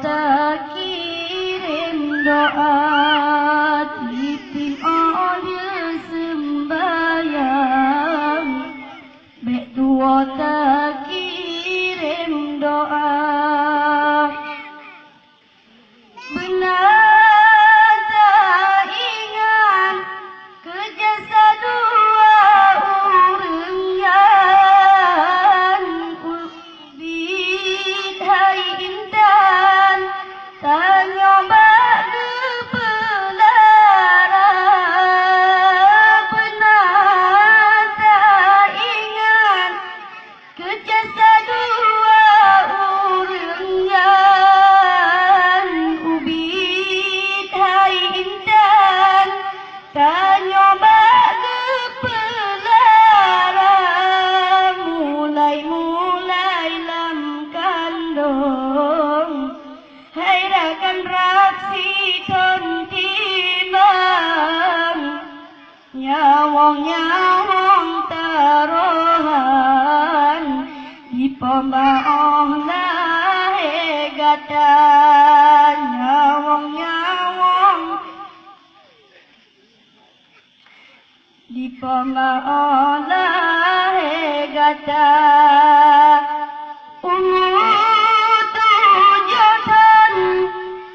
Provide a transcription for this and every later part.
tak kirim doa, titik dia sembayang. Bek tua tak kirim doa. Benar tak ingat kerja dua orang yang ubit hai intan tanya bagi pelara. Benar tak ingat kerja dua orang yang ubit hai intan tanya bagi pelara. Mulai lam kandung hai rakan raksi ton timang. Nyawang taruhan di pembaoh lahe gata. Nyawang di pembaoh lahe gata. Tujuan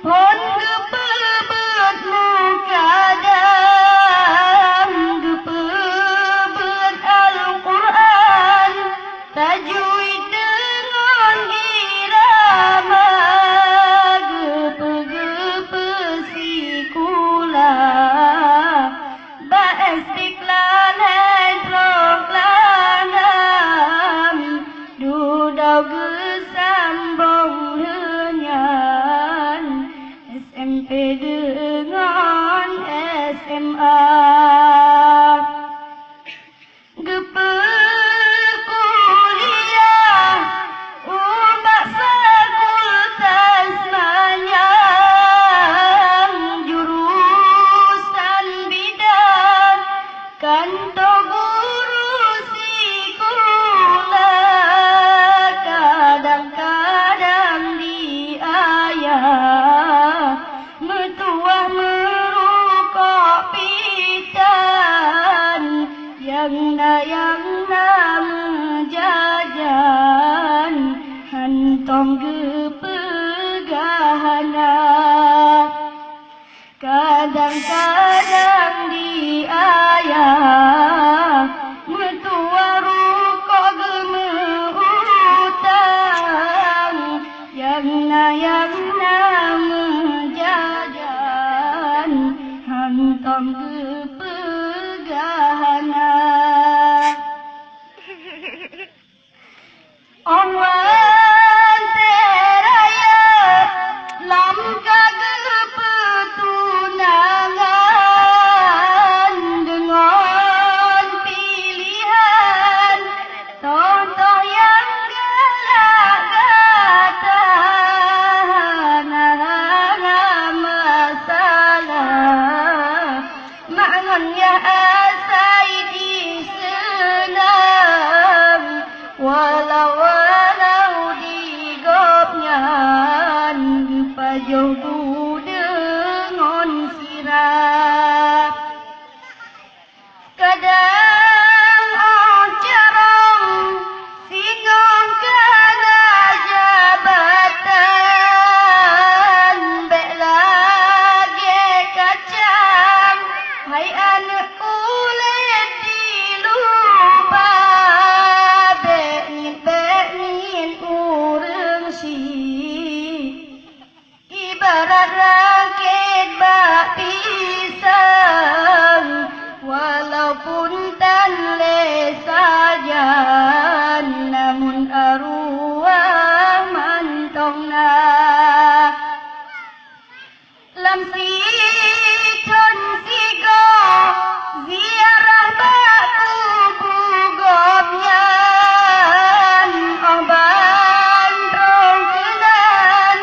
pon gepebet mukadam gepebet Al-Quran tajwid dengan irama gepe-gepe sikula ba istiqlal hadrok lanam dudau gesambong henyan SMP dengan SMA. Gepe kuliah ubah fakultas manyang jurusan bidang kanto guru sekolah. Kadang-kadang di ayah metuah merukok pitan yang menjajan hantong gepegahana. Kadang-kadang di ayah metua rukok gemeutang yang menjajan hantong gepegahana. Awan teraya lam kepetunangan dengan pilihan contoh yang gelak gata. Masalah maknanya asai di senam walau di gopnyan gepajoh dengan sirap. Kadang carong singong kena jabatan bek lagi kacang hai anak kulit dilupa. Beknin urang si ibarat rakit bak pisang walaupun tanle sajan namun arwah mantongna. Lam siton sigo ziarah batu gobnyan oban rongkenan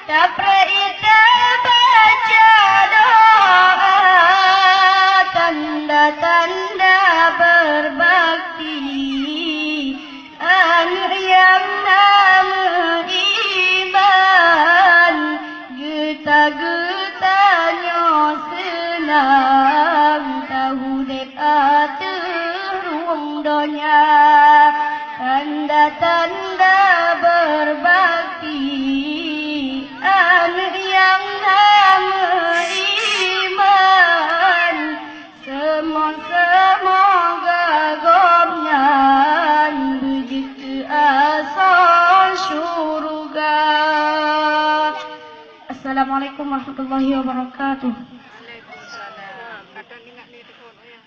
dapre ita baca doa tanda-tanda berbakti anak yang nama iman. tanda berbakti, anak yang nama iman, semoga gomnan begitu asal syurga. Assalamualaikum warahmatullahi wabarakatuh. Waalaikumsalam. Kadang ingat ni tekon ya.